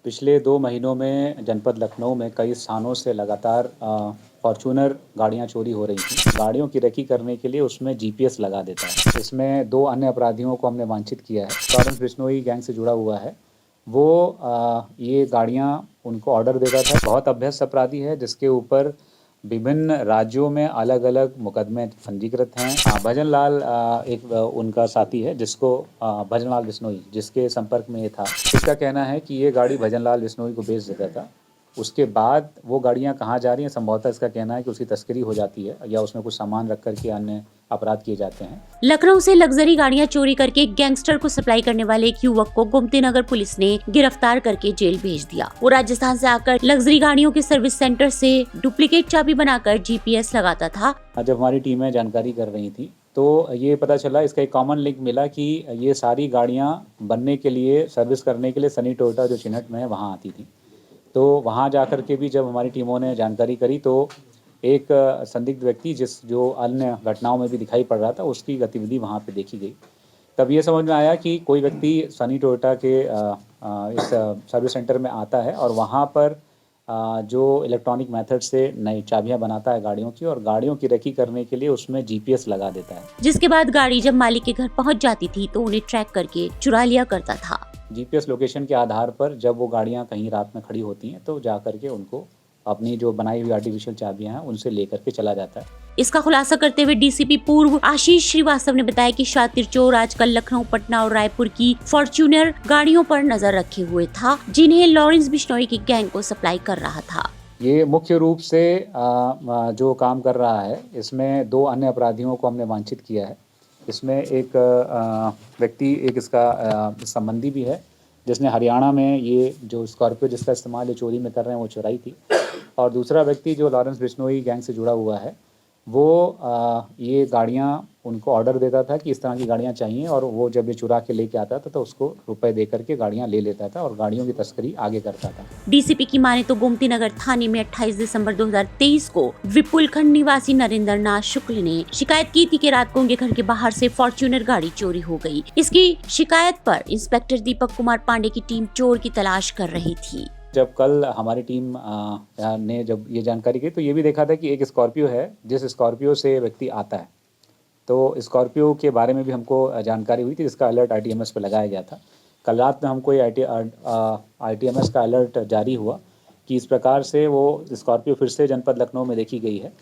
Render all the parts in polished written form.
पिछले 2 महीनों में जनपद लखनऊ में कई स्थानों से लगातार फॉर्च्यूनर गाड़ियां चोरी हो रही थी। गाड़ियों की रेकी करने के लिए उसमें जीपीएस लगा देता है। इसमें 2 अन्य अपराधियों को हमने वांछित किया है। लॉरेंस बिश्नोई गैंग से जुड़ा हुआ है। वो ये गाड़ियां उनको ऑर्डर देता था। बहुत अभ्यस्त अपराधी है जिसके ऊपर विभिन्न राज्यों में अलग-अलग मुकदमे पंजीकृत हैं। भजन लाल एक उनका साथी है जिसको भजन लाल बिश्नोई जिसके संपर्क में ये था। इसका कहना है कि ये गाड़ी भजन लाल बिश्नोई को बेच देता था। उसके बाद वो गाड़ियां कहाँ जा रही हैं, संभवतः इसका कहना है कि उसकी तस्करी हो जाती है या उसमें कुछ सामान रख कर के अन्य अपराध किए जाते हैं। लखनऊ से लग्जरी गाड़ियां चोरी करके गैंगस्टर को सप्लाई करने वाले एक युवक को गोमती नगर पुलिस ने गिरफ्तार करके जेल भेज दिया। वो राजस्थान से आकर लग्जरी गाड़ियों के सर्विस सेंटर से डुप्लीकेट चाबी बनाकर जीपीएस लगाता था। जब हमारी टीमें जानकारी कर रही थी तो ये पता चला, इसका एक कॉमन लिंक मिला कि ये सारी गाड़ियां बनने के लिए, सर्विस करने के लिए सनी टोयोटा जो चिन्हट में है वहाँ आती थी। तो वहाँ जाकर के भी जब हमारी टीमों ने जानकारी करी तो एक संदिग्ध व्यक्ति जो अन्य घटनाओं में भी दिखाई पड़ रहा था, उसकी गतिविधि वहाँ पे देखी गई। तब ये समझ में आया कि कोई व्यक्ति सनी टोयोटा के इस सर्विस सेंटर में आता है और वहाँ पर जो इलेक्ट्रॉनिक मेथड से नई चाबियां बनाता है गाड़ियों की, और गाड़ियों की रेकी करने के लिए उसमें जीपीएस लगा देता है। जिसके बाद गाड़ी जब मालिक के घर पहुँच जाती थी तो उन्हें ट्रैक करके चुरा लिया करता था। जीपीएस लोकेशन के आधार पर जब वो गाड़ियां कहीं रात में खड़ी होती हैं तो जा करके उनको अपनी जो बनाई हुई आर्टिफिशियल चाबियां हैं उनसे लेकर के चला जाता है। इसका खुलासा करते हुए डीसीपी पूर्व आशीष श्रीवास्तव ने बताया कि शातिर चोर आजकल लखनऊ, पटना और रायपुर की फॉर्च्यूनर गाड़ियों पर नजर रखे हुए था, जिन्हें लॉरेंस बिश्नोई की गैंग को सप्लाई कर रहा था। ये मुख्य रूप से जो काम कर रहा है, इसमें 2 अन्य अपराधियों को हमने वांछित किया है। इसमें एक व्यक्ति, एक इसका संबंधी भी है जिसने हरियाणा में ये जो स्कॉर्पियो जिसका इस्तेमाल ये चोरी में कर रहे हैं वो चुराई थी, और दूसरा व्यक्ति जो लॉरेंस बिश्नोई गैंग से जुड़ा हुआ है वो ये गाड़ियां उनको ऑर्डर देता था कि इस तरह की गाड़ियां चाहिए, और वो जब ये चुरा के लेके आता था तो उसको रुपए दे करके गाड़ियां ले लेता था और गाड़ियों की तस्करी आगे करता था। डीसीपी की माने तो गोमती नगर थाने में 28 दिसंबर 2023 को विपुल खंड निवासी नरेंद्र नाथ शुक्ल ने शिकायत की थी कि रात को उनके घर के बाहर से फॉर्च्यूनर गाड़ी चोरी हो गई। इसकी शिकायत पर इंस्पेक्टर दीपक कुमार पांडे की टीम चोर की तलाश कर रही थी। जब कल हमारी टीम ने जब ये जानकारी की तो ये भी देखा था कि एक स्कॉर्पियो है, जिस स्कॉर्पियो से व्यक्ति आता है, तो स्कॉर्पियो के बारे में भी हमको जानकारी हुई थी, जिसका अलर्ट आईटीएमएस पे लगाया गया था। कल रात में हमको ये आईटीएमएस का अलर्ट जारी हुआ कि इस प्रकार से वो स्कॉर्पियो फिर से जनपद लखनऊ में देखी गई है,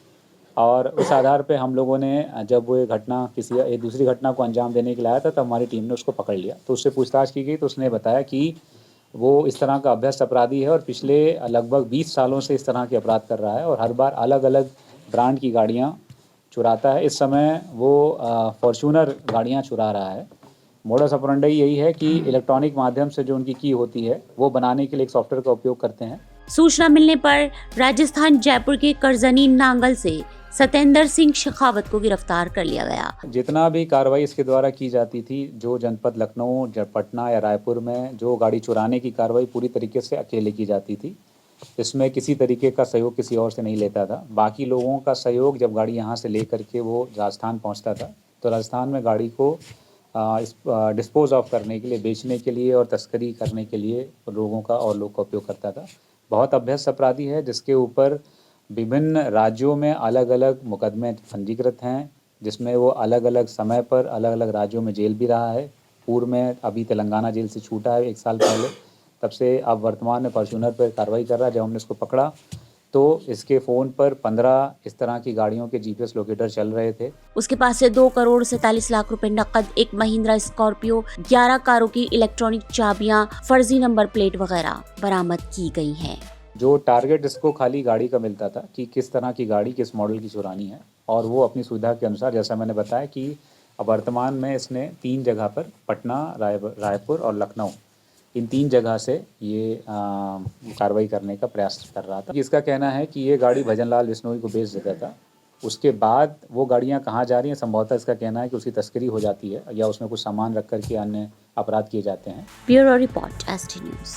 और उस आधार पे हम लोगों ने जब वो घटना एक दूसरी घटना को अंजाम देने के लिए आया था, तब हमारी टीम ने उसको पकड़ लिया। तो उससे पूछताछ की गई तो उसने बताया कि वो इस तरह का अभ्यस्त अपराधी है और पिछले लगभग 20 सालों से इस तरह के अपराध कर रहा है और हर बार अलग-अलग ब्रांड की गाड़ियां चुराता है। इस समय वो फॉर्च्यूनर गाड़ियां चुरा रहा है। मोडस ऑपरेंडी यही है कि इलेक्ट्रॉनिक माध्यम से जो उनकी की होती है वो बनाने के लिए एक सॉफ्टवेयर का उपयोग करते हैं। सूचना मिलने पर राजस्थान जयपुर के करजनी नांगल से सतेंद्र सिंह शेखावत को गिरफ्तार कर लिया गया। जितना भी कार्रवाई इसके द्वारा की जाती थी, जो जनपद लखनऊ, पटना या रायपुर में जो गाड़ी चुराने की कार्रवाई पूरी तरीके से अकेले की जाती थी। इसमें किसी तरीके का सहयोग किसी और से नहीं लेता था। बाकी लोगों का सहयोग जब गाड़ी यहाँ से ले करके वो राजस्थान पहुँचता था तो राजस्थान में गाड़ी को डिस्पोज ऑफ करने के लिए, बेचने के लिए और तस्करी करने के लिए लोगों का उपयोग करता था। बहुत अभ्यस्त अपराधी है जिसके ऊपर विभिन्न राज्यों में अलग-अलग मुकदमे पंजीकृत हैं, जिसमें वो अलग-अलग समय पर अलग-अलग राज्यों में जेल भी रहा है। पूर्व में अभी तेलंगाना जेल से छूटा है 1 साल पहले, तब से अब वर्तमान में फॉर्च्यूनर पर कार्रवाई कर रहा है। जब हमने इसको पकड़ा तो इसके फ़ोन पर 15 इस तरह की गाड़ियों के जीपीएस लोकेटर चल रहे थे। उसके पास से 2 करोड़ 47 लाख रुपए नकद, एक महिंद्रा स्कॉर्पियो, 11 कारों की इलेक्ट्रॉनिक चाबियां, फर्जी नंबर प्लेट वगैरह बरामद की गई हैं। जो टारगेट इसको खाली गाड़ी का मिलता था कि किस तरह की गाड़ी, किस मॉडल की चुरानी है, और वो अपनी सुविधा के अनुसार, जैसा मैंने बताया कि अब वर्तमान में इसने 3 जगह पर, पटना, रायपुर और लखनऊ, इन 3 जगह से ये कार्रवाई करने का प्रयास कर रहा था। इसका कहना है कि ये गाड़ी भजन लाल बिश्नोई को बेच देता था। उसके बाद वो गाड़ियां कहाँ जा रही हैं, संभवतः इसका कहना है कि उसकी तस्करी हो जाती है या उसमें कुछ सामान रख करके अन्य अपराध किए जाते हैं। Bureau report, ST news.